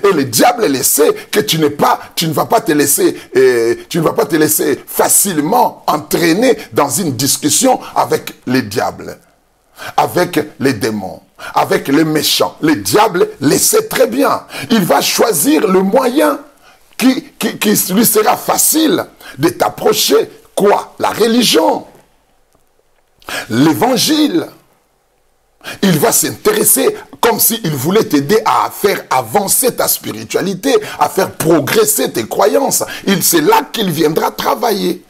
Et le diable le sait que tu ne vas pas te laisser facilement entraîner dans une discussion avec les diables, avec les démons, avec les méchants. Le diable le sait très bien. Il va choisir le moyen qui lui sera facile de t'approcher. Quoi? La religion, l'évangile. Il va s'intéresser comme s'il voulait t'aider à faire avancer ta spiritualité, à faire progresser tes croyances. C'est là qu'il viendra travailler.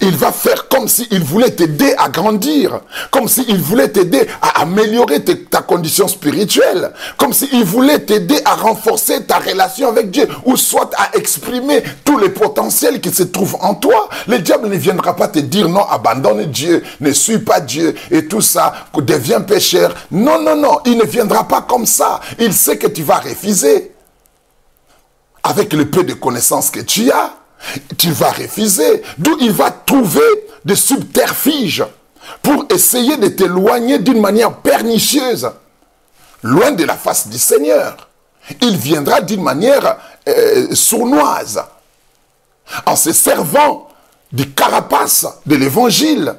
Il va faire comme s'il voulait t'aider à grandir, comme s'il voulait t'aider à améliorer ta condition spirituelle, comme s'il voulait t'aider à renforcer ta relation avec Dieu, ou soit à exprimer tous les potentiels qui se trouvent en toi. Le diable ne viendra pas te dire non, abandonne Dieu, ne suis pas Dieu, et tout ça, deviens pécheur. Non, non, non, il ne viendra pas comme ça. Il sait que tu vas refuser. Avec le peu de connaissances que tu as, tu vas refuser. D'où il va trouver des subterfuges pour essayer de t'éloigner d'une manière pernicieuse, loin de la face du Seigneur. Il viendra d'une manière sournoise, en se servant du carapace de l'évangile,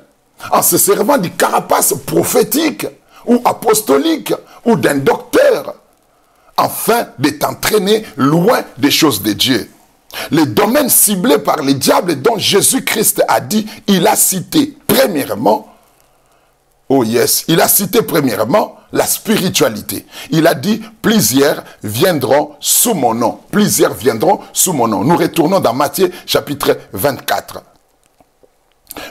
en se servant du carapace prophétique ou apostolique ou d'un docteur, afin de t'entraîner loin des choses de Dieu. Les domaines ciblés par les diables dont Jésus-Christ a dit, il a cité premièrement, oh yes, il a cité premièrement la spiritualité. Il a dit, plusieurs viendront sous mon nom. Plusieurs viendront sous mon nom. Nous retournons dans Matthieu chapitre 24.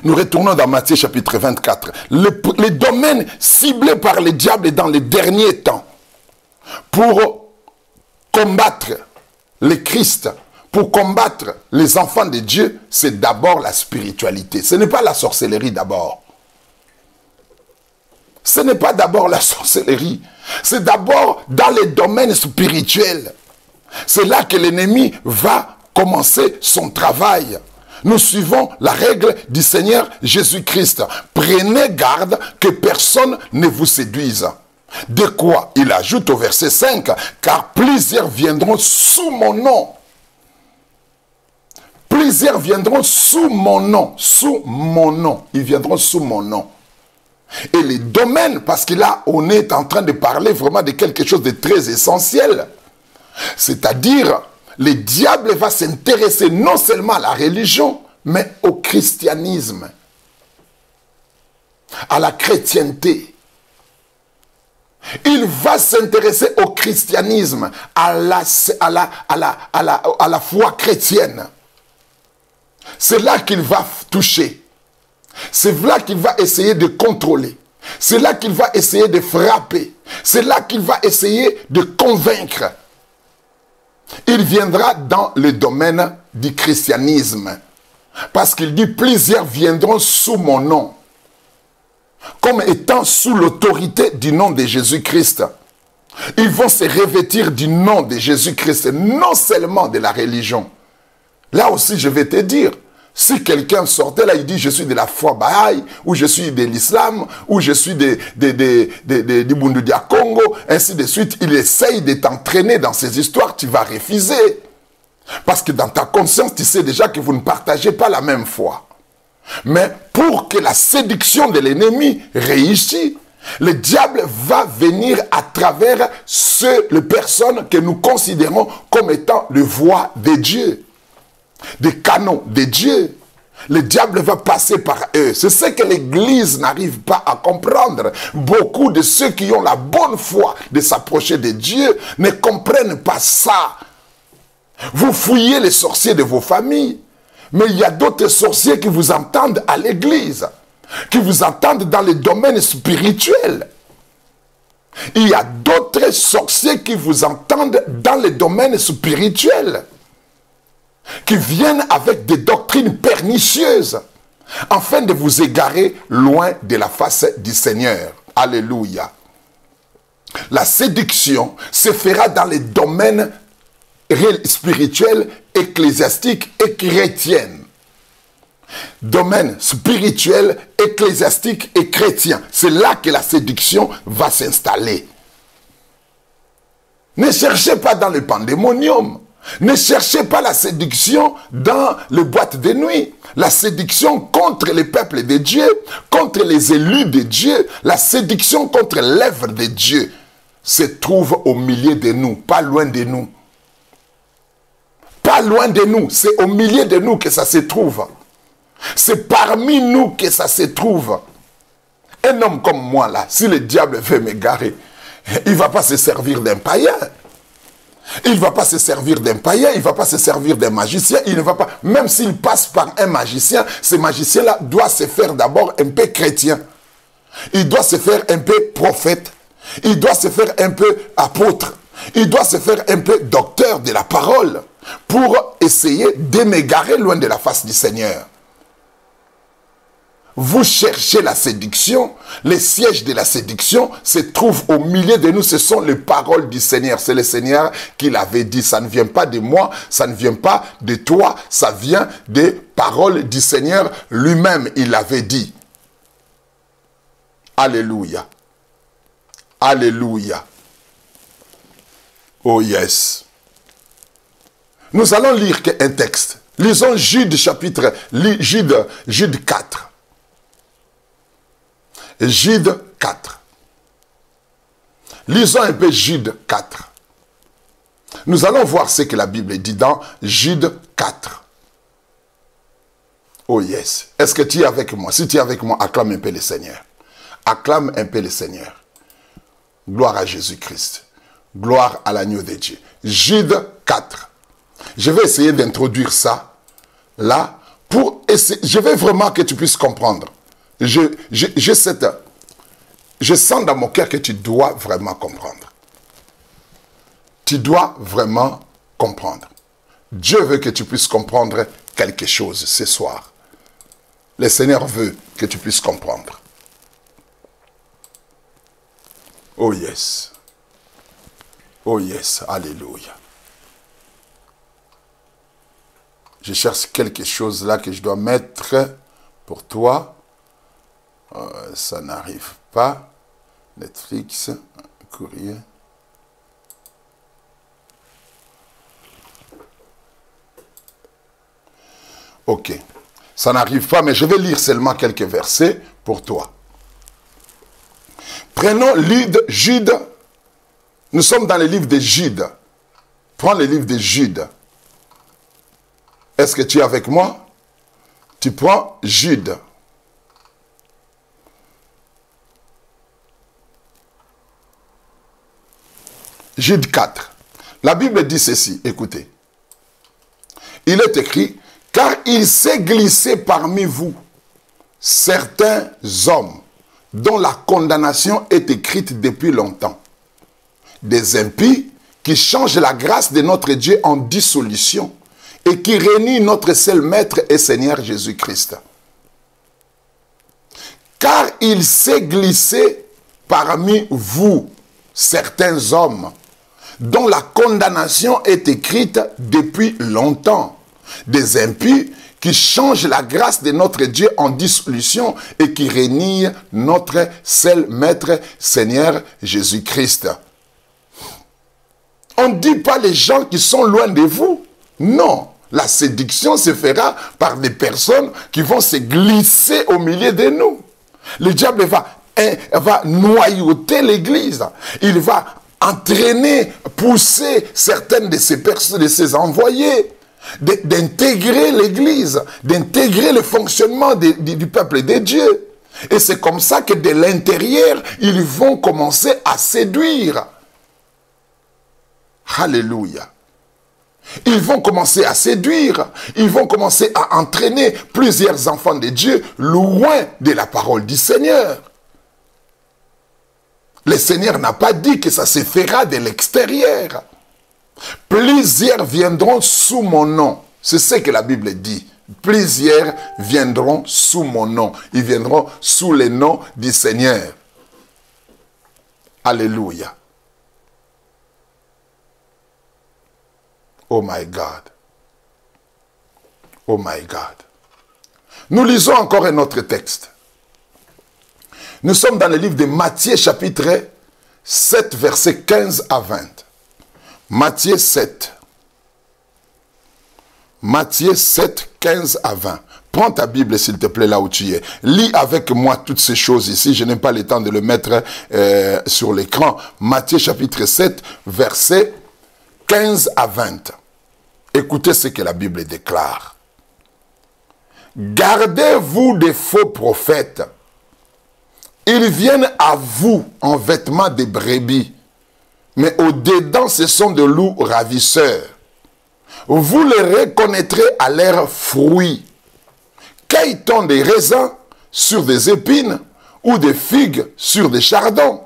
Nous retournons dans Matthieu chapitre 24. Les domaines ciblés par les diables dans les derniers temps pour combattre le Christ, pour combattre les enfants de Dieu, c'est d'abord la spiritualité. Ce n'est pas la sorcellerie d'abord. Ce n'est pas d'abord la sorcellerie. C'est d'abord dans les domaines spirituels. C'est là que l'ennemi va commencer son travail. Nous suivons la règle du Seigneur Jésus-Christ. Prenez garde que personne ne vous séduise. De quoi il ajoute au verset 5, car plusieurs viendront sous mon nom. Plusieurs viendront sous mon nom. Sous mon nom. Ils viendront sous mon nom. Et les domaines, parce que là, on est en train de parler vraiment de quelque chose de très essentiel. C'est-à-dire, le diable va s'intéresser non seulement à la religion, mais au christianisme, à la chrétienté. Il va s'intéresser au christianisme, à la foi chrétienne. C'est là qu'il va toucher. C'est là qu'il va essayer de contrôler. C'est là qu'il va essayer de frapper. C'est là qu'il va essayer de convaincre. Il viendra dans le domaine du christianisme. Parce qu'il dit, plusieurs viendront sous mon nom. Comme étant sous l'autorité du nom de Jésus-Christ. Ils vont se revêtir du nom de Jésus-Christ, non seulement de la religion. Là aussi, je vais te dire, si quelqu'un sortait là, il dit, je suis de la foi Baha'i, ou je suis de l'islam, ou je suis du Bundu dia Congo, ainsi de suite, il essaye de t'entraîner dans ces histoires, tu vas refuser. Parce que dans ta conscience, tu sais déjà que vous ne partagez pas la même foi. Mais pour que la séduction de l'ennemi réussisse, le diable va venir à travers les personnes que nous considérons comme étant les voix de Dieu, des canons de Dieu. Le diable va passer par eux. C'est ce que l'Église n'arrive pas à comprendre. Beaucoup de ceux qui ont la bonne foi de s'approcher de Dieu ne comprennent pas ça. Vous fouillez les sorciers de vos familles. Mais il y a d'autres sorciers qui vous entendent à l'église, qui vous entendent dans les domaines spirituels. Il y a d'autres sorciers qui vous entendent dans les domaines spirituels, qui viennent avec des doctrines pernicieuses, afin de vous égarer loin de la face du Seigneur. Alléluia. La séduction se fera dans les domaines spirituel, ecclésiastique et chrétienne. Domaine spirituel, ecclésiastique et chrétien. C'est là que la séduction va s'installer. Ne cherchez pas dans le pandémonium. Ne cherchez pas la séduction dans les boîtes de nuit. La séduction contre les peuples de Dieu, contre les élus de Dieu, la séduction contre l'œuvre de Dieu se trouve au milieu de nous, pas loin de nous. Pas loin de nous, c'est au milieu de nous que ça se trouve. C'est parmi nous que ça se trouve. Un homme comme moi là, si le diable veut m'égarer, il ne va pas se servir d'un païen. Il ne va pas se servir d'un païen, il ne va pas se servir d'un magicien, il ne va pas, même s'il passe par un magicien, ce magicien-là doit se faire d'abord un peu chrétien. Il doit se faire un peu prophète. Il doit se faire un peu apôtre. Il doit se faire un peu docteur de la parole pour essayer de m'égarer loin de la face du Seigneur. Vous cherchez la séduction, les sièges de la séduction se trouvent au milieu de nous, ce sont les paroles du Seigneur. C'est le Seigneur qui l'avait dit, ça ne vient pas de moi, ça ne vient pas de toi, ça vient des paroles du Seigneur lui-même, il l'avait dit. Alléluia. Alléluia. Oh yes. Nous allons lire un texte. Lisons Jude chapitre, Jude 4. Jude 4. Lisons un peu Jude 4. Nous allons voir ce que la Bible dit dans Jude 4. Oh yes. Est-ce que tu es avec moi? Si tu es avec moi, acclame un peu le Seigneur. Acclame un peu le Seigneur. Gloire à Jésus-Christ. Gloire à l'agneau de Dieu. Jude 4. Je vais essayer d'introduire ça là pour essayer. Je veux vraiment que tu puisses comprendre. Je sens dans mon cœur que tu dois vraiment comprendre. Tu dois vraiment comprendre. Dieu veut que tu puisses comprendre quelque chose ce soir. Le Seigneur veut que tu puisses comprendre. Oh yes. Oh yes. Alléluia. Je cherche quelque chose là que je dois mettre pour toi. Ça n'arrive pas. Netflix, courrier. Ok. Ça n'arrive pas, mais je vais lire seulement quelques versets pour toi. Prenons Jude. Nous sommes dans le livre de Jude. Prends le livre de Jude. Est-ce que tu es avec moi? Tu prends Jude. Jude 4. La Bible dit ceci, écoutez. Il est écrit, car il s'est glissé parmi vous certains hommes dont la condamnation est écrite depuis longtemps. Des impies qui changent la grâce de notre Dieu en dissolution et qui renient notre seul Maître et Seigneur Jésus-Christ. Car il s'est glissé parmi vous certains hommes dont la condamnation est écrite depuis longtemps. Des impies qui changent la grâce de notre Dieu en dissolution et qui renient notre seul Maître, Seigneur Jésus-Christ. On ne dit pas les gens qui sont loin de vous. Non, la séduction se fera par des personnes qui vont se glisser au milieu de nous. Le diable va noyauter l'Église. Il va entraîner, pousser certaines de ces personnes, de ces envoyés, d'intégrer l'Église, d'intégrer le fonctionnement du peuple de Dieu. Et c'est comme ça que de l'intérieur, ils vont commencer à séduire. Alléluia. Ils vont commencer à séduire. Ils vont commencer à entraîner plusieurs enfants de Dieu loin de la parole du Seigneur. Le Seigneur n'a pas dit que ça se fera de l'extérieur. Plusieurs viendront sous mon nom. C'est ce que la Bible dit. Plusieurs viendront sous mon nom. Ils viendront sous le nom du Seigneur. Alléluia. Oh my God. Oh my God. Nous lisons encore un autre texte. Nous sommes dans le livre de Matthieu chapitre 7, versets 15 à 20. Matthieu 7. Matthieu 7, 15 à 20. Prends ta Bible, s'il te plaît, là où tu es. Lis avec moi toutes ces choses ici. Je n'ai pas le temps de le mettre sur l'écran. Matthieu chapitre 7, versets 15 à 20. Écoutez ce que la Bible déclare. Gardez-vous des faux prophètes. Ils viennent à vous en vêtements de brebis, mais au-dedans, ce sont de loups ravisseurs. Vous les reconnaîtrez à leurs fruits. Cueille-t-on des raisins sur des épines ou des figues sur des chardons?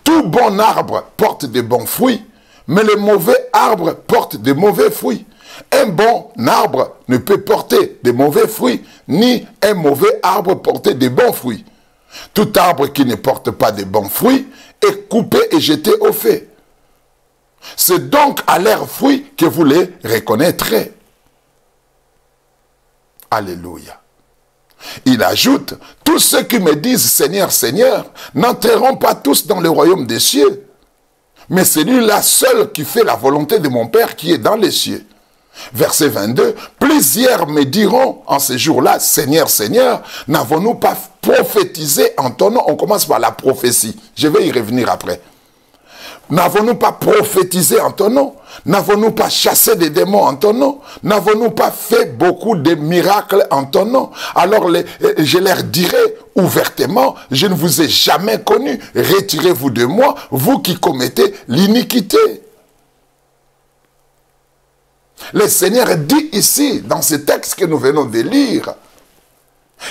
Tout bon arbre porte de bons fruits, mais le mauvais arbre porte de mauvais fruits. Un bon arbre ne peut porter de mauvais fruits, ni un mauvais arbre porter de bons fruits. Tout arbre qui ne porte pas de bons fruits est coupé et jeté au feu. C'est donc à leurs fruits que vous les reconnaîtrez. Alléluia. Il ajoute, tous ceux qui me disent Seigneur, Seigneur, n'entreront pas tous dans le royaume des cieux, mais celui-là seul qui fait la volonté de mon Père qui est dans les cieux. Verset 22, plusieurs me diront en ce jour-là, Seigneur, Seigneur, n'avons-nous pas prophétisé en ton nom? On commence par la prophétie. Je vais y revenir après. N'avons-nous pas prophétisé en ton nom? N'avons-nous pas chassé des démons en ton nom? N'avons-nous pas fait beaucoup de miracles en ton nom? Alors je leur dirai ouvertement, je ne vous ai jamais connu. Retirez-vous de moi, vous qui commettez l'iniquité. Le Seigneur dit ici, dans ce texte que nous venons de lire,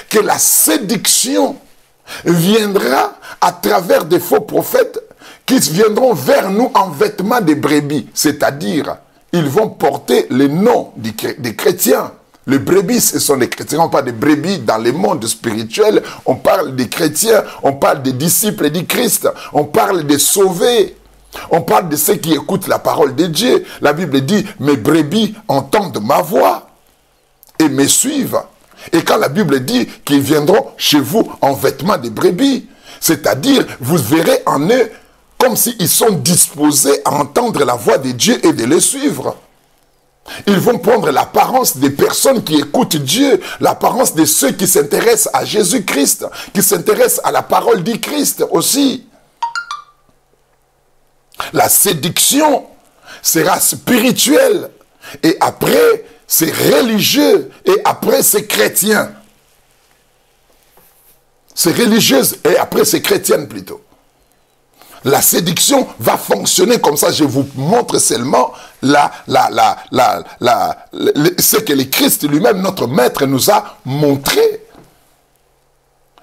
que la séduction viendra à travers des faux prophètes qui viendront vers nous en vêtements de brebis. C'est-à-dire, ils vont porter le nom des chrétiens. Les brebis, ce sont des chrétiens. On parle de brebis dans le monde spirituel. On parle des chrétiens. On parle des disciples du Christ. On parle des sauvés. On parle de ceux qui écoutent la parole de Dieu. La Bible dit, mes brebis entendent ma voix et me suivent. Et quand la Bible dit qu'ils viendront chez vous en vêtements de brebis, c'est-à-dire, vous verrez en eux comme s'ils sont disposés à entendre la voix de Dieu et de le suivre. Ils vont prendre l'apparence des personnes qui écoutent Dieu, l'apparence de ceux qui s'intéressent à Jésus-Christ, qui s'intéressent à la parole du Christ aussi. La séduction sera spirituelle et après c'est religieux et après c'est chrétien. C'est religieuse et après c'est chrétienne plutôt. La séduction va fonctionner comme ça. Je vous montre seulement ce que le Christ lui-même, notre maître, nous a montré.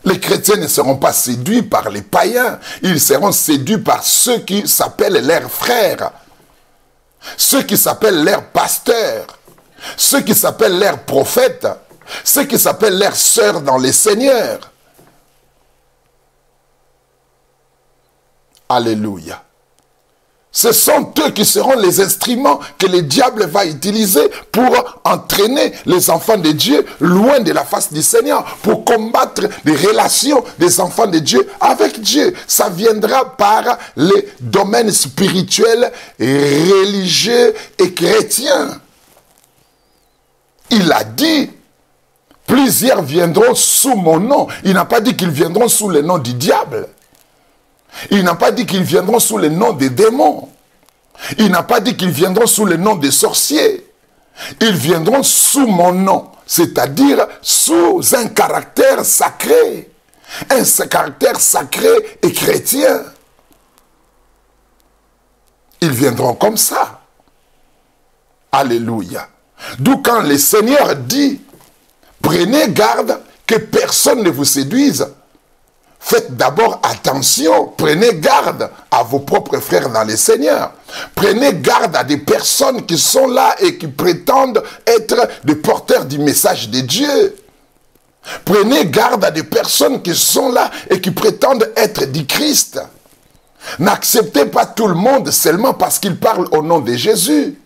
Les chrétiens ne seront pas séduits par les païens. Ils seront séduits par ceux qui s'appellent leurs frères. Ceux qui s'appellent leurs pasteurs. Ceux qui s'appellent leurs prophètes. Ceux qui s'appellent leurs sœurs dans les seigneurs. Alléluia. Ce sont eux qui seront les instruments que le diable va utiliser pour entraîner les enfants de Dieu loin de la face du Seigneur, pour combattre les relations des enfants de Dieu avec Dieu. Ça viendra par les domaines spirituels, religieux et chrétiens. Il a dit, plusieurs viendront sous mon nom. Il n'a pas dit qu'ils viendront sous le nom du diable. Il n'a pas dit qu'ils viendront sous le nom des démons. Il n'a pas dit qu'ils viendront sous le nom des sorciers. Ils viendront sous mon nom, c'est-à-dire sous un caractère sacré. Un caractère sacré et chrétien. Ils viendront comme ça. Alléluia. D'où quand le Seigneur dit, prenez garde que personne ne vous séduise. Faites d'abord attention, prenez garde à vos propres frères dans le Seigneur. Prenez garde à des personnes qui sont là et qui prétendent être des porteurs du message de Dieu. Prenez garde à des personnes qui sont là et qui prétendent être du Christ. N'acceptez pas tout le monde seulement parce qu'il parle au nom de Jésus.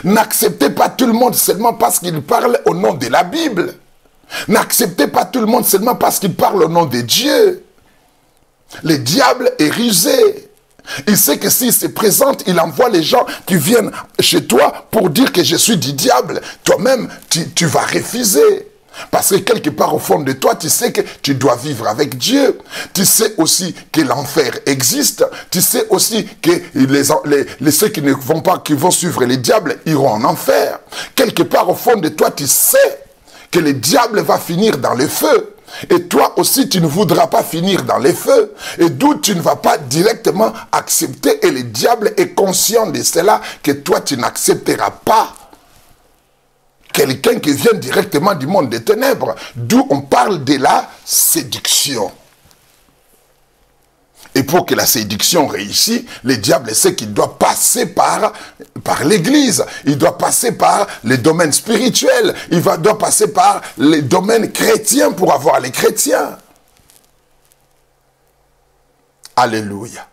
N'acceptez pas tout le monde seulement parce qu'il parle au nom de la Bible. N'acceptez pas tout le monde seulement parce qu'il parle au nom de Dieu. Le diable est rusé. Il sait que s'il se présente, il envoie les gens qui viennent chez toi pour dire que je suis du diable. Toi-même, tu vas refuser. Parce que quelque part au fond de toi, tu sais que tu dois vivre avec Dieu. Tu sais aussi que l'enfer existe. Tu sais aussi que ceux qui ne vont pas, qui vont suivre les diables, iront en enfer. Quelque part au fond de toi, tu sais que le diable va finir dans le feu. Et toi aussi, tu ne voudras pas finir dans les feux. Et d'où tu ne vas pas directement accepter. Et le diable est conscient de cela, que toi, tu n'accepteras pas quelqu'un qui vient directement du monde des ténèbres. D'où on parle de la séduction. Et pour que la séduction réussisse, le diable sait qu'il doit passer par l'église. Il doit passer par les domaines spirituels. Il doit passer par les domaines chrétiens pour avoir les chrétiens. Alléluia.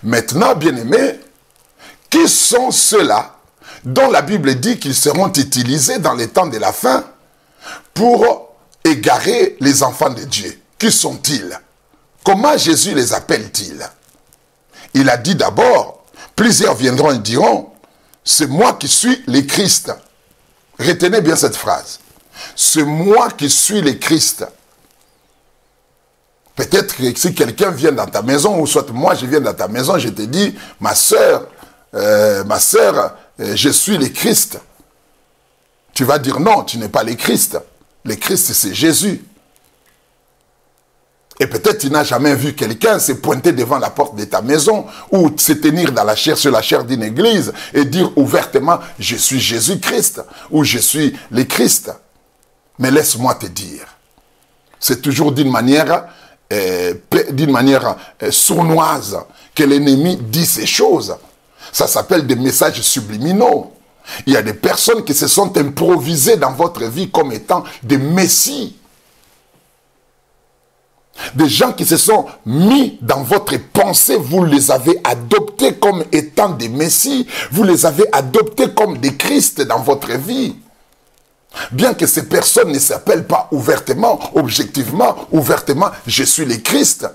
Maintenant, bien-aimés, qui sont ceux-là dont la Bible dit qu'ils seront utilisés dans les temps de la fin pour égarer les enfants de Dieu? Qui sont-ils? Comment Jésus les appelle-t-il? Il a dit d'abord, plusieurs viendront et diront, c'est moi qui suis le Christ. Retenez bien cette phrase. C'est moi qui suis le Christ. Peut-être que si quelqu'un vient dans ta maison, ou soit moi je viens dans ta maison, je te dis, ma sœur, je suis le Christ. Tu vas dire non, tu n'es pas le Christ. Le Christ, c'est Jésus. Et peut-être tu n'as jamais vu quelqu'un se pointer devant la porte de ta maison ou se tenir dans la chair, sur la chair d'une église et dire ouvertement, je suis Jésus-Christ ou je suis le Christ. Mais laisse-moi te dire, c'est toujours d'une manière sournoise que l'ennemi dit ces choses. Ça s'appelle des messages subliminaux. Il y a des personnes qui se sont improvisées dans votre vie comme étant des messies. Des gens qui se sont mis dans votre pensée, vous les avez adoptés comme étant des messies. Vous les avez adoptés comme des Christ dans votre vie. Bien que ces personnes ne s'appellent pas ouvertement, objectivement, ouvertement, je suis le Christ.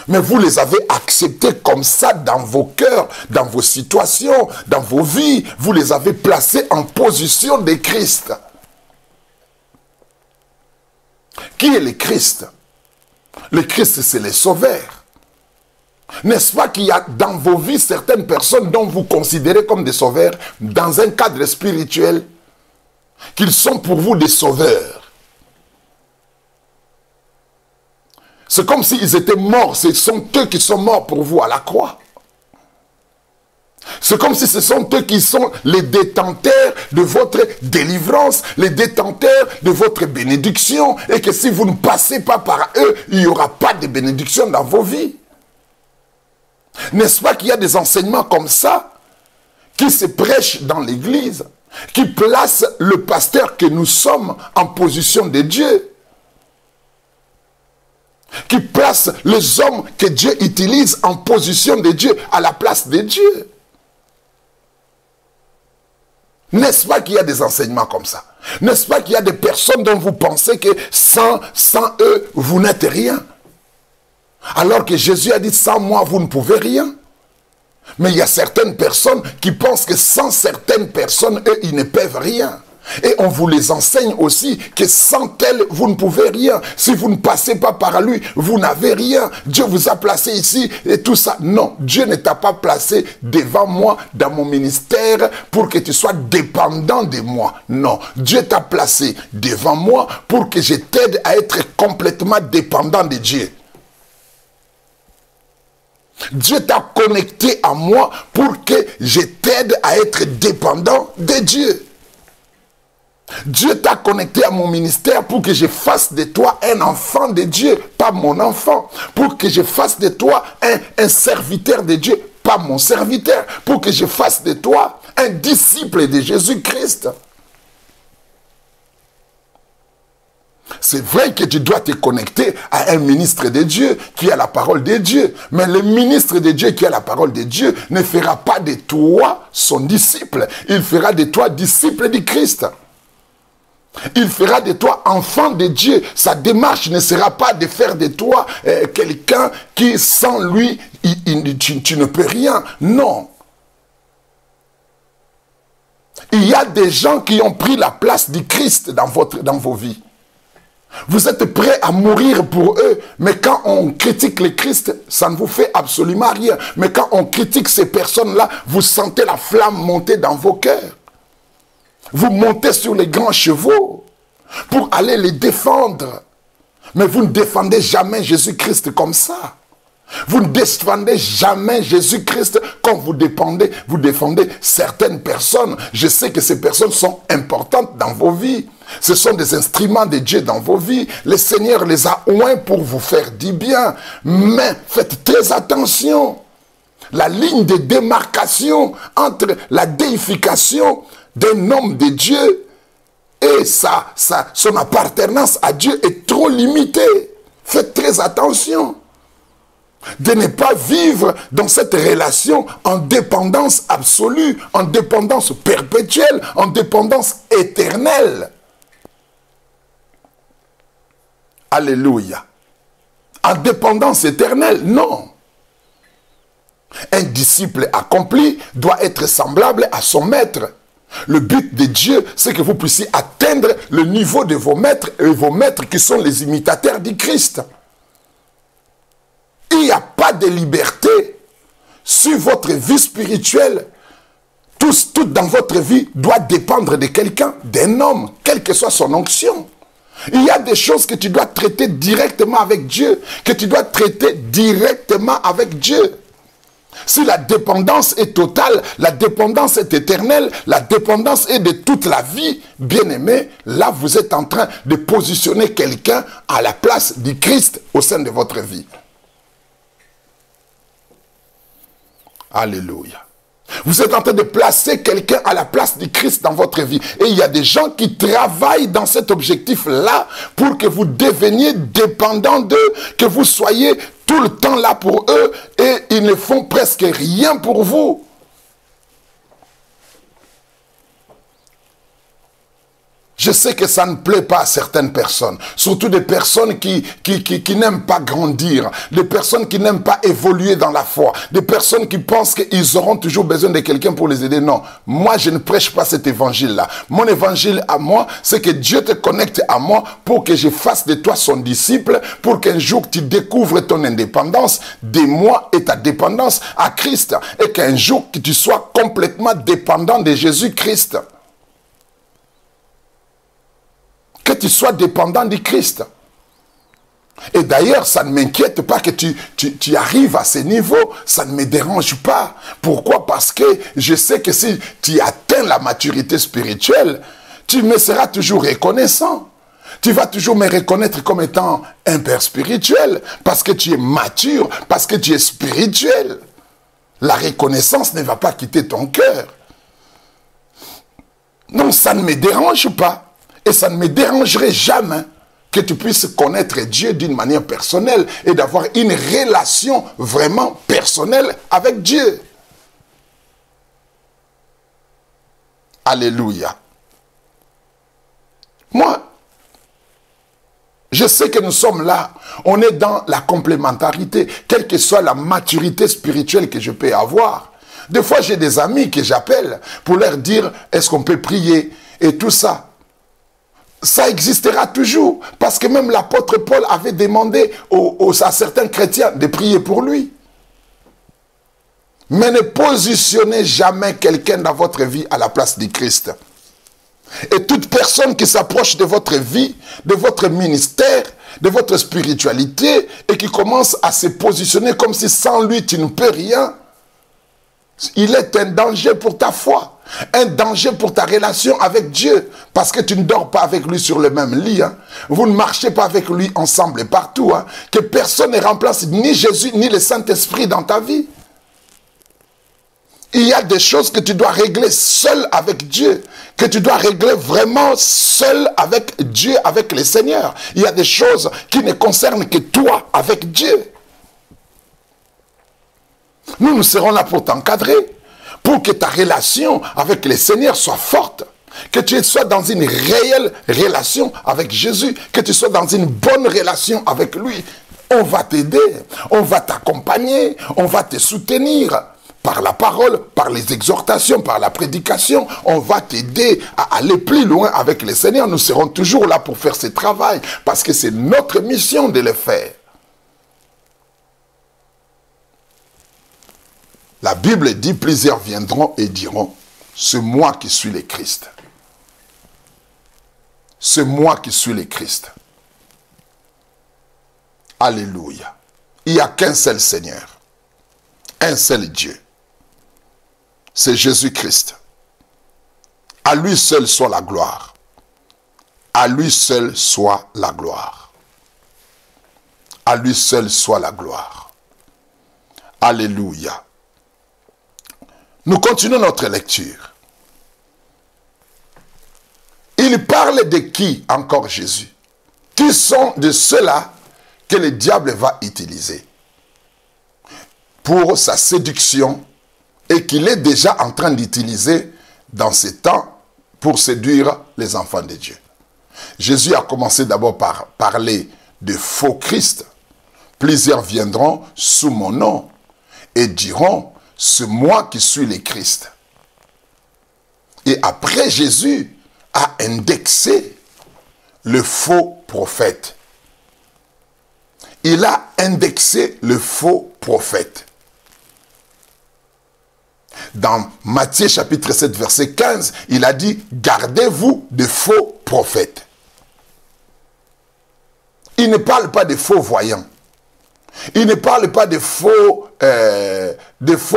Mais vous les avez acceptés comme ça dans vos cœurs, dans vos situations, dans vos vies. Vous les avez placés en position de Christ. Qui est le Christ? Le Christ, c'est le sauveur. N'est-ce pas qu'il y a dans vos vies certaines personnes dont vous considérez comme des sauveurs dans un cadre spirituel, qu'ils sont pour vous des sauveurs? C'est comme s'ils étaient morts. Ce sont eux qui sont morts pour vous à la croix. C'est comme si ce sont eux qui sont les détenteurs de votre délivrance, les détenteurs de votre bénédiction, et que si vous ne passez pas par eux, il n'y aura pas de bénédiction dans vos vies. N'est-ce pas qu'il y a des enseignements comme ça qui se prêchent dans l'église, qui placent le pasteur que nous sommes en position de Dieu, qui placent les hommes que Dieu utilise en position de Dieu à la place de Dieu? N'est-ce pas qu'il y a des enseignements comme ça? N'est-ce pas qu'il y a des personnes dont vous pensez que sans eux, vous n'êtes rien? Alors que Jésus a dit, sans moi, vous ne pouvez rien. Mais il y a certaines personnes qui pensent que sans certaines personnes, eux, ils ne peuvent rien. Et on vous les enseigne aussi que sans elles, vous ne pouvez rien. Si vous ne passez pas par lui, vous n'avez rien. Dieu vous a placé ici et tout ça. Non, Dieu ne t'a pas placé devant moi dans mon ministère pour que tu sois dépendant de moi. Non, Dieu t'a placé devant moi pour que je t'aide à être complètement dépendant de Dieu. Dieu t'a connecté à moi pour que je t'aide à être dépendant de Dieu. Dieu t'a connecté à mon ministère pour que je fasse de toi un enfant de Dieu, pas mon enfant. Pour que je fasse de toi un serviteur de Dieu, pas mon serviteur. Pour que je fasse de toi un disciple de Jésus-Christ. C'est vrai que tu dois te connecter à un ministre de Dieu qui a la parole de Dieu. Mais le ministre de Dieu qui a la parole de Dieu ne fera pas de toi son disciple. Il fera de toi disciple du Christ. Il fera de toi enfant de Dieu. Sa démarche ne sera pas de faire de toi quelqu'un qui, sans lui, tu ne peux rien. Non. Il y a des gens qui ont pris la place du Christ dans vos vies. Vous êtes prêts à mourir pour eux, mais quand on critique le Christ, ça ne vous fait absolument rien. Mais quand on critique ces personnes-là, vous sentez la flamme monter dans vos cœurs. Vous montez sur les grands chevaux pour aller les défendre. Mais vous ne défendez jamais Jésus-Christ comme ça. Vous ne défendez jamais Jésus-Christ quand vous défendez certaines personnes. Je sais que ces personnes sont importantes dans vos vies. Ce sont des instruments de Dieu dans vos vies. Le Seigneur les a oints pour vous faire du bien. Mais faites très attention. La ligne de démarcation entre la déification d'un homme de Dieu et son appartenance à Dieu est trop limitée. Faites très attention. De ne pas vivre dans cette relation en dépendance absolue, en dépendance perpétuelle, en dépendance éternelle. Alléluia. En dépendance éternelle, non. Un disciple accompli doit être semblable à son maître. Le but de Dieu, c'est que vous puissiez atteindre le niveau de vos maîtres, et vos maîtres qui sont les imitateurs du Christ. Il n'y a pas de liberté sur votre vie spirituelle. Tout dans votre vie doit dépendre de quelqu'un, d'un homme, quelle que soit son onction. Il y a des choses que tu dois traiter directement avec Dieu, que tu dois traiter directement avec Dieu. Si la dépendance est totale, la dépendance est éternelle, la dépendance est de toute la vie, bien aimé, là vous êtes en train de positionner quelqu'un à la place du Christ au sein de votre vie. Alléluia. Vous êtes en train de placer quelqu'un à la place du Christ dans votre vie. Et il y a des gens qui travaillent dans cet objectif-là pour que vous deveniez dépendants d'eux, que vous soyez tout le temps là pour eux et ils ne font presque rien pour vous. Je sais que ça ne plaît pas à certaines personnes, surtout des personnes qui n'aiment pas grandir, des personnes qui n'aiment pas évoluer dans la foi, des personnes qui pensent qu'ils auront toujours besoin de quelqu'un pour les aider. Non, moi je ne prêche pas cet évangile-là. Mon évangile à moi, c'est que Dieu te connecte à moi pour que je fasse de toi son disciple, pour qu'un jour tu découvres ton indépendance de moi et ta dépendance à Christ, et qu'un jour que tu sois complètement dépendant de Jésus-Christ. Que tu sois dépendant du Christ. Et d'ailleurs, ça ne m'inquiète pas que tu arrives à ce niveau. Ça ne me dérange pas. Pourquoi? Parce que je sais que si tu atteins la maturité spirituelle, tu me seras toujours reconnaissant. Tu vas toujours me reconnaître comme étant un père spirituel. Parce que tu es mature, parce que tu es spirituel. La reconnaissance ne va pas quitter ton cœur. Non, ça ne me dérange pas. Et ça ne me dérangerait jamais que tu puisses connaître Dieu d'une manière personnelle et d'avoir une relation vraiment personnelle avec Dieu. Alléluia. Moi, je sais que nous sommes là, on est dans la complémentarité, quelle que soit la maturité spirituelle que je peux avoir. Des fois, j'ai des amis que j'appelle pour leur dire, est-ce qu'on peut prier et tout ça. Ça existera toujours, parce que même l'apôtre Paul avait demandé à certains chrétiens de prier pour lui. Mais ne positionnez jamais quelqu'un dans votre vie à la place du Christ. Et toute personne qui s'approche de votre vie, de votre ministère, de votre spiritualité, et qui commence à se positionner comme si sans lui tu ne peux rien, il est un danger pour ta foi. Un danger pour ta relation avec Dieu. Parce que tu ne dors pas avec lui sur le même lit. Hein. Vous ne marchez pas avec lui ensemble partout. Hein. Que personne ne remplace ni Jésus ni le Saint-Esprit dans ta vie. Il y a des choses que tu dois régler seul avec Dieu. Que tu dois régler vraiment seul avec Dieu, avec le Seigneur. Il y a des choses qui ne concernent que toi avec Dieu. Nous serons là pour t'encadrer. Pour que ta relation avec le Seigneur soit forte. Que tu sois dans une réelle relation avec Jésus. Que tu sois dans une bonne relation avec lui. On va t'aider, on va t'accompagner, on va te soutenir. Par la parole, par les exhortations, par la prédication, on va t'aider à aller plus loin avec le Seigneur. Nous serons toujours là pour faire ce travail, parce que c'est notre mission de le faire. La Bible dit, plusieurs viendront et diront, c'est moi qui suis le Christ. C'est moi qui suis le Christ. Alléluia. Il n'y a qu'un seul Seigneur, un seul Dieu. C'est Jésus-Christ. À lui seul soit la gloire. À lui seul soit la gloire. À lui seul soit la gloire. Alléluia. Nous continuons notre lecture. Il parle de qui encore Jésus? Qui sont de ceux-là que le diable va utiliser pour sa séduction et qu'il est déjà en train d'utiliser dans ces temps pour séduire les enfants de Dieu. Jésus a commencé d'abord par parler de faux Christ. Plusieurs viendront sous mon nom et diront, c'est moi qui suis le Christ. Et après, Jésus a indexé le faux prophète. Il a indexé le faux prophète. Dans Matthieu chapitre 7, verset 15, il a dit, gardez-vous de faux prophètes. Il ne parle pas de faux voyants. Il ne parle pas de faux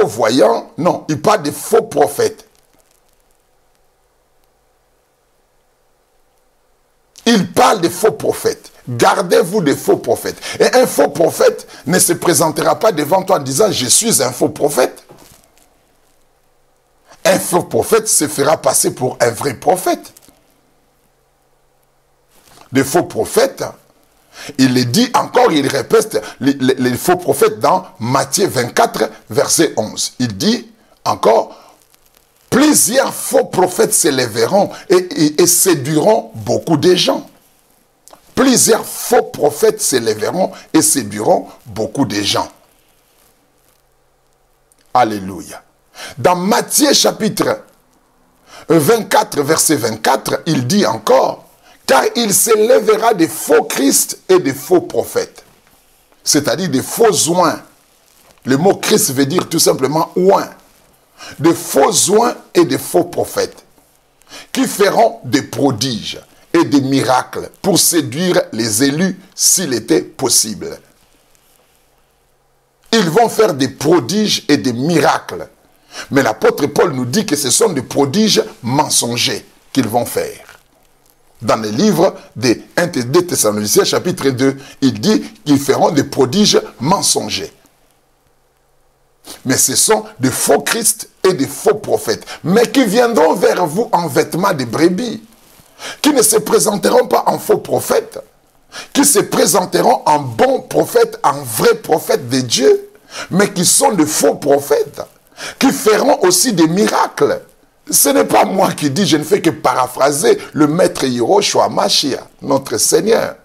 voyants. Non, il parle de faux prophètes. Il parle de faux prophètes. Gardez-vous des faux prophètes. Et un faux prophète ne se présentera pas devant toi en disant, je suis un faux prophète. Un faux prophète se fera passer pour un vrai prophète. Des faux prophètes, il le dit encore, il répète les faux prophètes dans Matthieu 24, verset 11. Il dit encore, plusieurs faux prophètes s'élèveront et séduiront beaucoup de gens. Plusieurs faux prophètes s'élèveront et séduiront beaucoup de gens. Alléluia. Dans Matthieu chapitre 24, verset 24, il dit encore, car il s'élèvera des faux Christ et des faux prophètes. C'est-à-dire des faux oints. Le mot Christ veut dire tout simplement oint. De faux oints et de faux prophètes qui feront des prodiges et des miracles pour séduire les élus s'il était possible. Ils vont faire des prodiges et des miracles. Mais l'apôtre Paul nous dit que ce sont des prodiges mensongers qu'ils vont faire. Dans le livre des 1 Thessaloniciens, chapitre 2, il dit qu'ils feront des prodiges mensongers. Mais ce sont des faux Christ et des faux prophètes, mais qui viendront vers vous en vêtements de brebis, qui ne se présenteront pas en faux prophètes, qui se présenteront en bons prophètes, en vrais prophètes de Dieu, mais qui sont de faux prophètes, qui feront aussi des miracles. Ce n'est pas moi qui dis, je ne fais que paraphraser le maître Yehoshua Mashiach, notre Seigneur.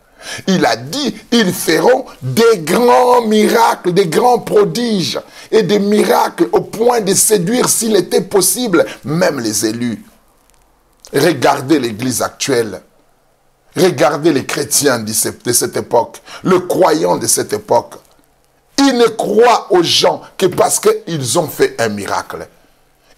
Il a dit, ils feront des grands miracles, des grands prodiges et des miracles au point de séduire, s'il était possible, même les élus. Regardez l'église actuelle. Regardez les chrétiens de cette époque, le croyant de cette époque. Ils ne croient aux gens que parce qu'ils ont fait un miracle.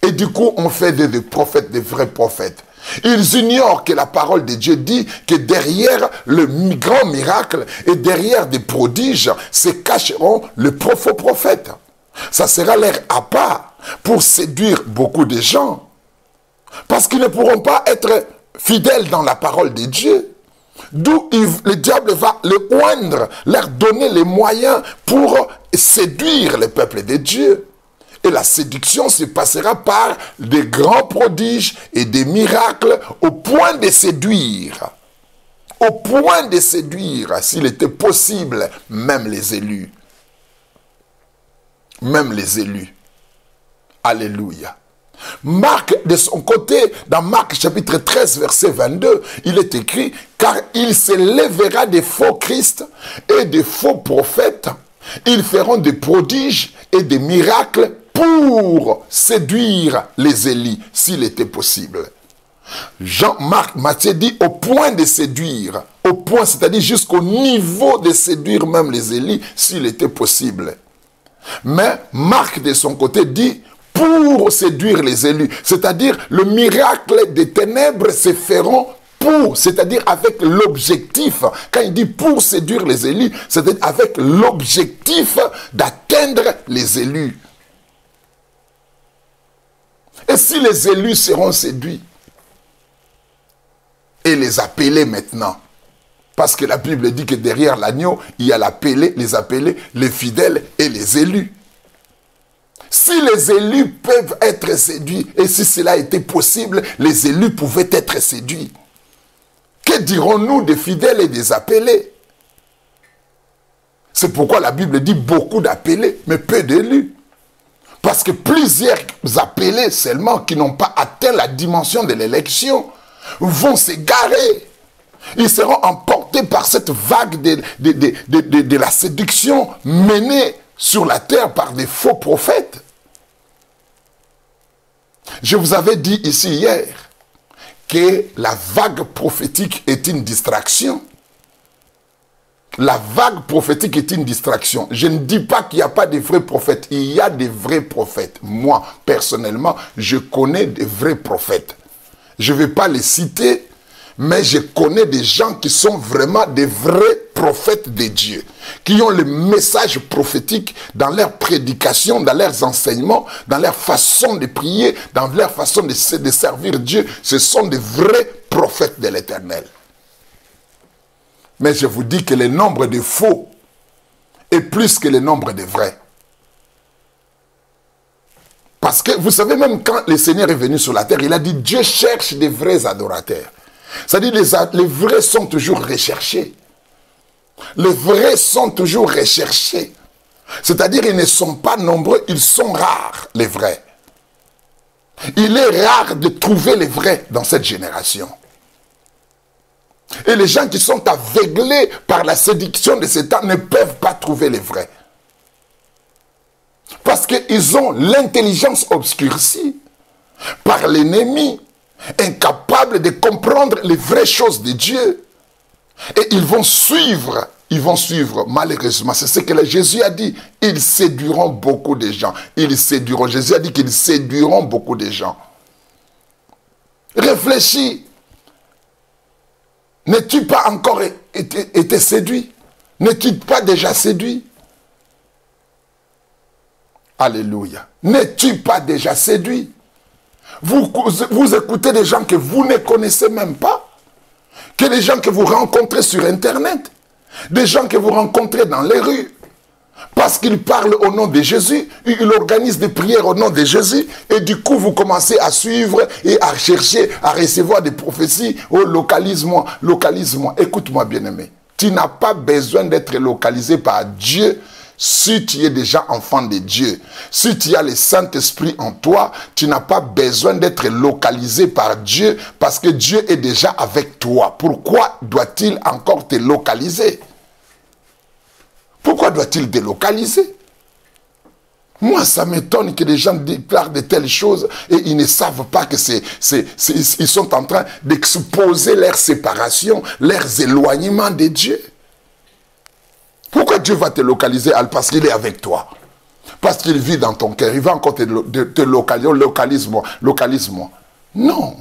Et du coup, on fait des prophètes, des vrais prophètes. Ils ignorent que la parole de Dieu dit que derrière le grand miracle et derrière des prodiges se cacheront les faux prophètes. Ça sera leur appât pour séduire beaucoup de gens. Parce qu'ils ne pourront pas être fidèles dans la parole de Dieu. D'où le diable va le oindre, leur donner les moyens pour séduire le peuple de Dieu. Et la séduction se passera par des grands prodiges et des miracles au point de séduire. Au point de séduire, s'il était possible, même les élus. Même les élus. Alléluia. Marc, de son côté, dans Marc chapitre 13, verset 22, il est écrit, car il se lèvera des faux Christ et des faux prophètes. Ils feront des prodiges et des miracles pour séduire les élus, s'il était possible. Jean-Marc Matthieu dit au point de séduire, au point, c'est-à-dire jusqu'au niveau de séduire même les élus, s'il était possible. Mais Marc, de son côté, dit pour séduire les élus, c'est-à-dire le miracle des ténèbres se feront pour, c'est-à-dire avec l'objectif. Quand il dit pour séduire les élus, c'est-à-dire avec l'objectif d'atteindre les élus. Et si les élus seront séduits et les appelés maintenant, parce que la Bible dit que derrière l'agneau, il y a l'appelé, les appelés, les fidèles et les élus. Si les élus peuvent être séduits, et si cela était possible, les élus pouvaient être séduits. Que dirons-nous des fidèles et des appelés? C'est pourquoi la Bible dit beaucoup d'appelés, mais peu d'élus. Parce que plusieurs appelés seulement qui n'ont pas atteint la dimension de l'élection vont s'égarer. Ils seront emportés par cette vague de la séduction menée sur la terre par des faux prophètes. Je vous avais dit ici hier que la vague prophétique est une distraction. La vague prophétique est une distraction. Je ne dis pas qu'il n'y a pas de vrais prophètes. Il y a des vrais prophètes. Moi, personnellement, je connais des vrais prophètes. Je ne vais pas les citer, mais je connais des gens qui sont vraiment des vrais prophètes de Dieu, qui ont le message prophétique dans leur prédication, dans leurs enseignements, dans leur façon de prier, dans leur façon de servir Dieu. Ce sont des vrais prophètes de l'Éternel. Mais je vous dis que le nombre de faux est plus que le nombre de vrais. Parce que vous savez, même quand le Seigneur est venu sur la terre, il a dit Dieu cherche des vrais adorateurs. C'est-à-dire les vrais sont toujours recherchés. Les vrais sont toujours recherchés. C'est-à-dire ils ne sont pas nombreux, ils sont rares, les vrais. Il est rare de trouver les vrais dans cette génération. Et les gens qui sont aveuglés par la séduction de Satan ne peuvent pas trouver les vrais. Parce qu'ils ont l'intelligence obscurcie par l'ennemi, incapables de comprendre les vraies choses de Dieu. Et ils vont suivre malheureusement. C'est ce que Jésus a dit. Ils séduiront beaucoup de gens. Ils séduiront. Jésus a dit qu'ils séduiront beaucoup de gens. Réfléchis. N'es-tu pas encore été séduit? N'es-tu pas déjà séduit? Alléluia. N'es-tu pas déjà séduit? Vous écoutez des gens que vous ne connaissez même pas, que les gens que vous rencontrez sur Internet, des gens que vous rencontrez dans les rues, parce qu'ils parlent au nom de Jésus, ils organisent des prières au nom de Jésus, et du coup vous commencez à suivre et à chercher, à recevoir des prophéties. Oh, localise-moi, localise-moi. Écoute-moi, bien-aimé, tu n'as pas besoin d'être localisé par Dieu. Si tu es déjà enfant de Dieu, si tu as le Saint-Esprit en toi, tu n'as pas besoin d'être localisé par Dieu parce que Dieu est déjà avec toi. Pourquoi doit-il encore te localiser? Pourquoi doit-il te localiser? Moi, ça m'étonne que les gens déclarent de telles choses et ils ne savent pas que ils sont en train d'exposer leur séparation, leurs éloignements de Dieu. Pourquoi Dieu va te localiser? Parce qu'il est avec toi. Parce qu'il vit dans ton cœur. Il va encore te localiser. Localise-moi. Localise-moi. Non.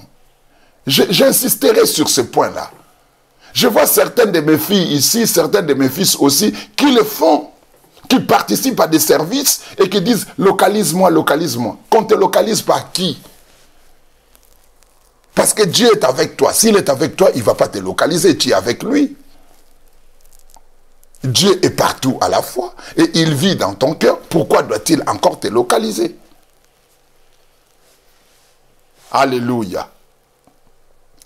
J'insisterai sur ce point-là. Je vois certaines de mes filles ici, certains de mes fils aussi, qui le font. Qui participent à des services et qui disent « localise-moi, localise-moi ». Qu'on te localise par qui? Parce que Dieu est avec toi. S'il est avec toi, il ne va pas te localiser. Tu es avec lui. Dieu est partout à la fois et il vit dans ton cœur. Pourquoi doit-il encore te localiser? Alléluia.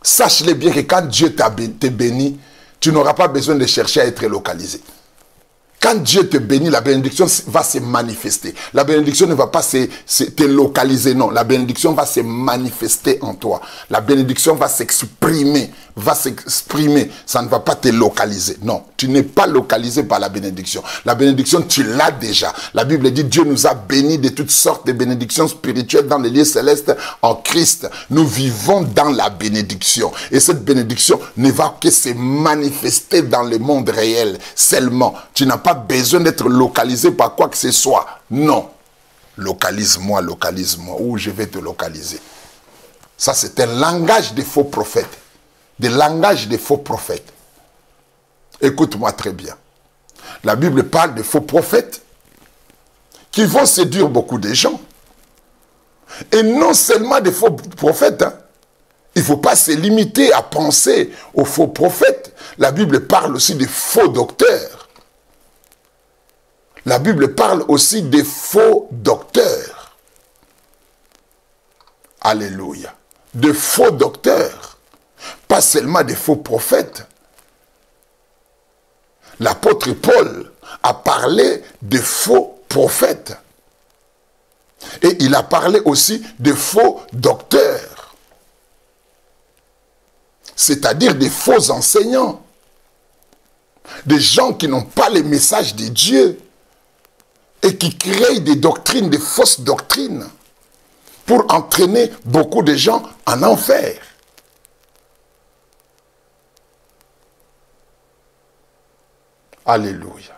Sache-le bien que quand Dieu te bénit, tu n'auras pas besoin de chercher à être localisé. Quand Dieu te bénit, la bénédiction va se manifester. La bénédiction ne va pas te localiser, non. La bénédiction va se manifester en toi. La bénédiction va s'exprimer. Ça ne va pas te localiser. Non, tu n'es pas localisé par la bénédiction. La bénédiction, tu l'as déjà. La Bible dit, Dieu nous a bénis de toutes sortes de bénédictions spirituelles dans les lieux célestes en Christ. Nous vivons dans la bénédiction. Et cette bénédiction ne va que se manifester dans le monde réel seulement. Tu n'as pas besoin d'être localisé par quoi que ce soit. Non. Localise-moi, ou je vais te localiser. Ça, c'est un langage des faux prophètes. Des langages des faux prophètes. Écoute-moi très bien. La Bible parle de faux prophètes qui vont séduire beaucoup de gens. Et non seulement des faux prophètes. Hein. Il ne faut pas se limiter à penser aux faux prophètes. La Bible parle aussi des faux docteurs. La Bible parle aussi des faux docteurs. Alléluia. De faux docteurs. Pas seulement des faux prophètes. L'apôtre Paul a parlé de faux prophètes. Et il a parlé aussi de faux docteurs. C'est-à-dire des faux enseignants. Des gens qui n'ont pas les messages de Dieu. Et qui créent des doctrines, des fausses doctrines. Pour entraîner beaucoup de gens en enfer. Alléluia.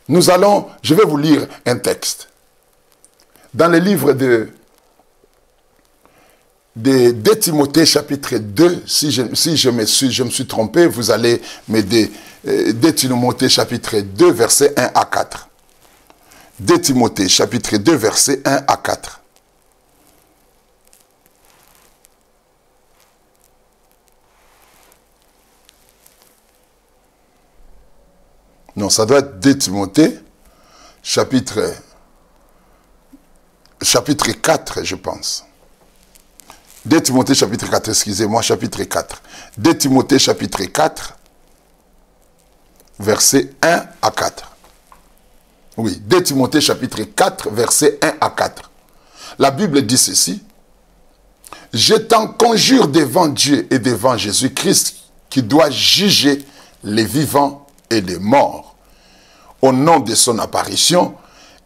Je vais vous lire un texte. Dans le livre de 2 Timothée chapitre 2, si je me suis trompé, vous allez m'aider. 2 Timothée chapitre 2, versets 1 à 4. 2 Timothée chapitre 2, versets 1 à 4. Non, ça doit être 2 Timothée, chapitre 4, je pense. 2 Timothée, chapitre 4, excusez-moi, chapitre 4. 2 Timothée, chapitre 4, versets 1 à 4. Oui, 2 Timothée, chapitre 4, versets 1 à 4. La Bible dit ceci. « Je t'en conjure devant Dieu et devant Jésus-Christ, qui doit juger les vivants et des morts, au nom de son apparition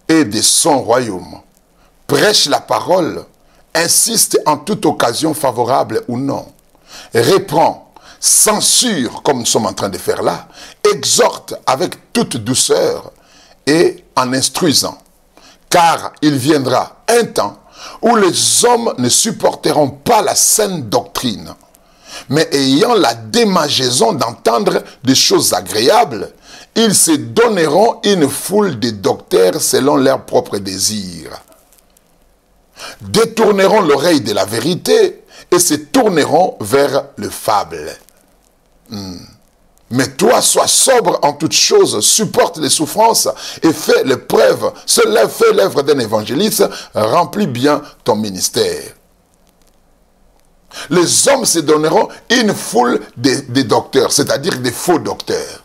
et de son royaume. Prêche la parole, insiste en toute occasion favorable ou non, reprend, censure, comme nous sommes en train de faire là, exhorte avec toute douceur et en instruisant. Car il viendra un temps où les hommes ne supporteront pas la saine doctrine, mais ayant la démangeaison d'entendre des choses agréables, ils se donneront une foule de docteurs selon leurs propres désirs. Détourneront l'oreille de la vérité et se tourneront vers le fable. Mais toi, sois sobre en toutes choses, supporte les souffrances et fais l'œuvre d'un évangéliste, remplis bien ton ministère. Les hommes se donneront une foule de docteurs, c'est-à-dire des faux docteurs.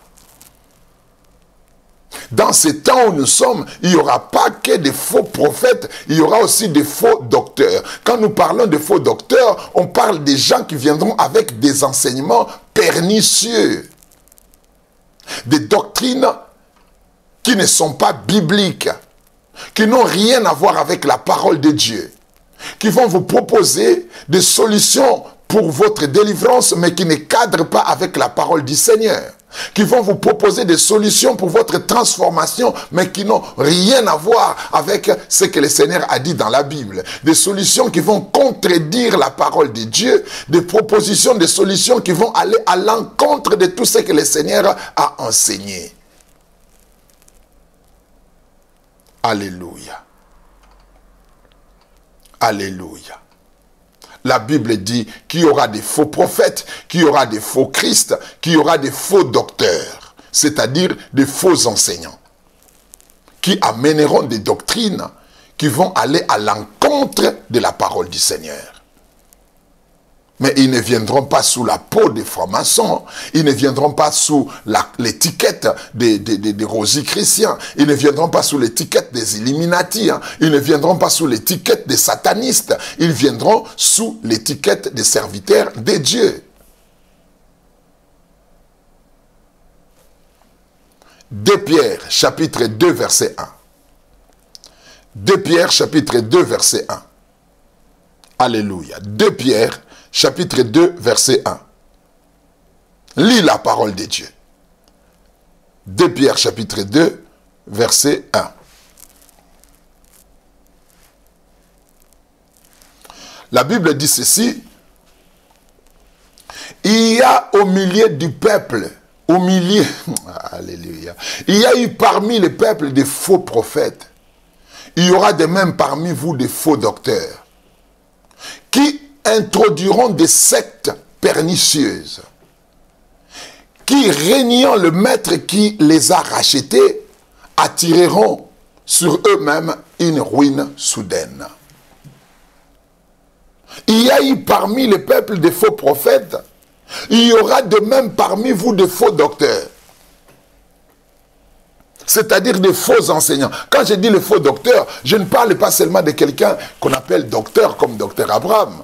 Dans ces temps où nous sommes, il n'y aura pas que des faux prophètes, il y aura aussi des faux docteurs. Quand nous parlons de faux docteurs, on parle des gens qui viendront avec des enseignements pernicieux. Des doctrines qui ne sont pas bibliques, qui n'ont rien à voir avec la parole de Dieu, qui vont vous proposer des solutions pour votre délivrance, mais qui ne cadrent pas avec la parole du Seigneur. Qui vont vous proposer des solutions pour votre transformation, mais qui n'ont rien à voir avec ce que le Seigneur a dit dans la Bible. Des solutions qui vont contredire la parole de Dieu, des propositions, des solutions qui vont aller à l'encontre de tout ce que le Seigneur a enseigné. Alléluia. Alléluia. La Bible dit qu'il y aura des faux prophètes, qu'il y aura des faux Christ, qu'il y aura des faux docteurs, c'est-à-dire des faux enseignants, qui amèneront des doctrines qui vont aller à l'encontre de la parole du Seigneur. Mais ils ne viendront pas sous la peau des francs-maçons. Ils ne viendront pas sous l'étiquette des rosicruciens. Ils ne viendront pas sous l'étiquette des Illuminati. Ils ne viendront pas sous l'étiquette des satanistes. Ils viendront sous l'étiquette des serviteurs de Dieu. 2 Pierre, chapitre 2, verset 1. 2 Pierre, chapitre 2, verset 1. Alléluia. 2 Pierre, chapitre 2, verset 1. Lis la parole de Dieu. 2 Pierre, chapitre 2, verset 1. La Bible dit ceci. Il y a au milieu du peuple, alléluia, il y a eu parmi les peuples des faux prophètes. Il y aura de même parmi vous des faux docteurs qui introduiront des sectes pernicieuses, qui, régnant le maître qui les a rachetés, attireront sur eux-mêmes une ruine soudaine. Il y a eu parmi les peuples des faux prophètes, il y aura de même parmi vous de faux docteurs. C'est-à-dire des faux enseignants. Quand je dis le faux docteur, je ne parle pas seulement de quelqu'un qu'on appelle docteur comme docteur Abraham.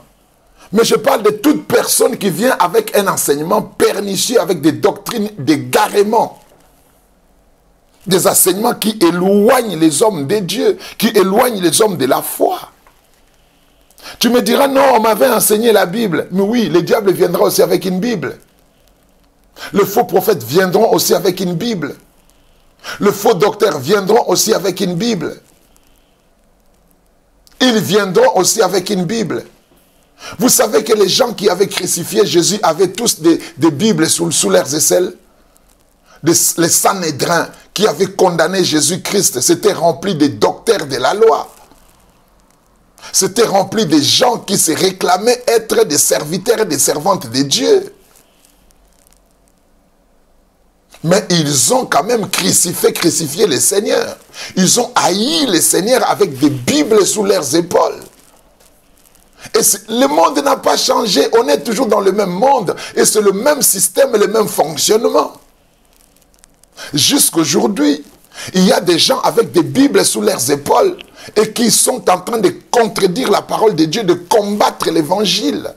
Mais je parle de toute personne qui vient avec un enseignement pernicieux, avec des doctrines d'égarement. Des enseignements qui éloignent les hommes de Dieu, qui éloignent les hommes de la foi. Tu me diras, non, on m'avait enseigné la Bible. Mais oui, le diable viendra aussi avec une Bible. Les faux prophètes viendront aussi avec une Bible. Les faux docteurs viendront aussi avec une Bible. Ils viendront aussi avec une Bible. Vous savez que les gens qui avaient crucifié Jésus avaient tous des Bibles sous leurs aisselles. Les Sanhédrins qui avaient condamné Jésus-Christ, c'était rempli des docteurs de la loi. C'était rempli de gens qui se réclamaient être des serviteurs et des servantes de Dieu. Mais ils ont quand même crucifié les seigneurs. Ils ont haï les seigneurs avec des Bibles sous leurs épaules. Et le monde n'a pas changé. On est toujours dans le même monde. Et c'est le même système et le même fonctionnement. Jusqu'aujourd'hui, il y a des gens avec des Bibles sous leurs épaules et qui sont en train de contredire la parole de Dieu, de combattre l'évangile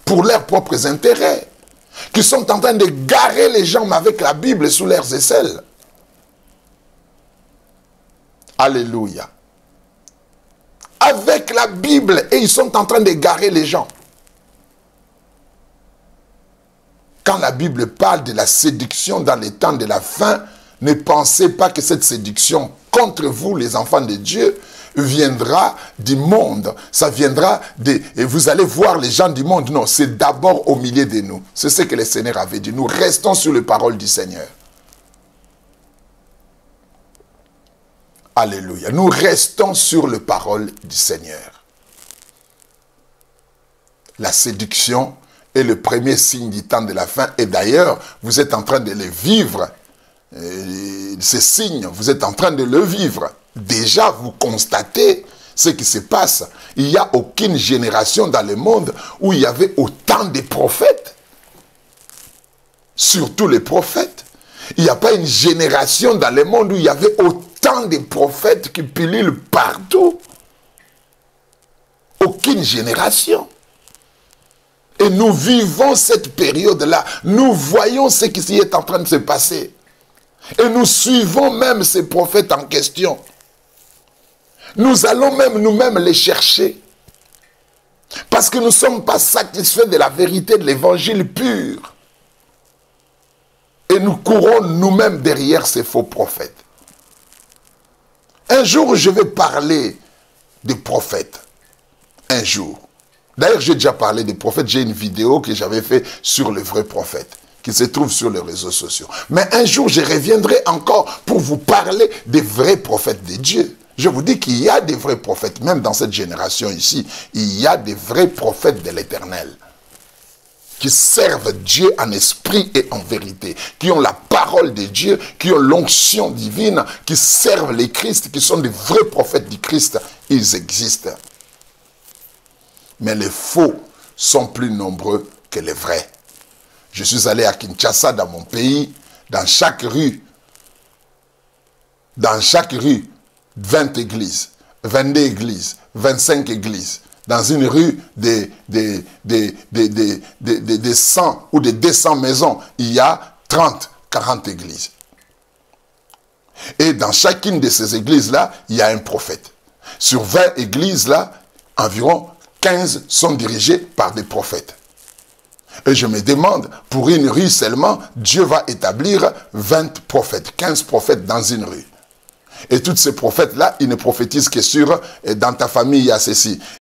pour leurs propres intérêts. Qui sont en train de garer les gens avec la Bible sous leurs aisselles. Alléluia. Avec la Bible, et ils sont en train de garer les gens. Quand la Bible parle de la séduction dans les temps de la fin, ne pensez pas que cette séduction contre vous, les enfants de Dieu, viendra du monde. Ça viendra et vous allez voir les gens du monde. Non, c'est d'abord au milieu de nous. C'est ce que le Seigneur avait dit. Nous restons sur les paroles du Seigneur. Alléluia. Nous restons sur les paroles du Seigneur. La séduction est le premier signe du temps de la fin. Et d'ailleurs, vous êtes en train de le vivre. Ces signes, vous êtes en train de le vivre. Déjà, vous constatez ce qui se passe. Il n'y a aucune génération dans le monde où il y avait autant de prophètes. Surtout les prophètes. Il n'y a pas une génération dans le monde où il y avait autant de prophètes qui pullulent partout. Aucune génération. Et nous vivons cette période-là. Nous voyons ce qui est en train de se passer. Et nous suivons même ces prophètes en question. Nous allons même nous-mêmes les chercher. Parce que nous ne sommes pas satisfaits de la vérité de l'évangile pur. Et nous courons nous-mêmes derrière ces faux prophètes. Un jour, je vais parler des prophètes. Un jour. D'ailleurs, j'ai déjà parlé des prophètes. J'ai une vidéo que j'avais faite sur le vrai prophète, qui se trouve sur les réseaux sociaux. Mais un jour, je reviendrai encore pour vous parler des vrais prophètes de Dieu. Je vous dis qu'il y a des vrais prophètes, même dans cette génération ici, il y a des vrais prophètes de l'Éternel, qui servent Dieu en esprit et en vérité, qui ont la parole de Dieu, qui ont l'onction divine, qui servent les Christ, qui sont des vrais prophètes du Christ. Ils existent. Mais les faux sont plus nombreux que les vrais. Je suis allé à Kinshasa, dans mon pays, dans chaque rue, 20 églises, 22 églises, 25 églises. Dans une rue des 100 ou des 200 maisons, il y a 30, 40 églises. Et dans chacune de ces églises-là, il y a un prophète. Sur 20 églises-là, environ 15 sont dirigées par des prophètes. Et je me demande, pour une rue seulement, Dieu va établir 20 prophètes, 15 prophètes dans une rue. Et tous ces prophètes-là, ils ne prophétisent que sur, dans ta famille, il y a ceci.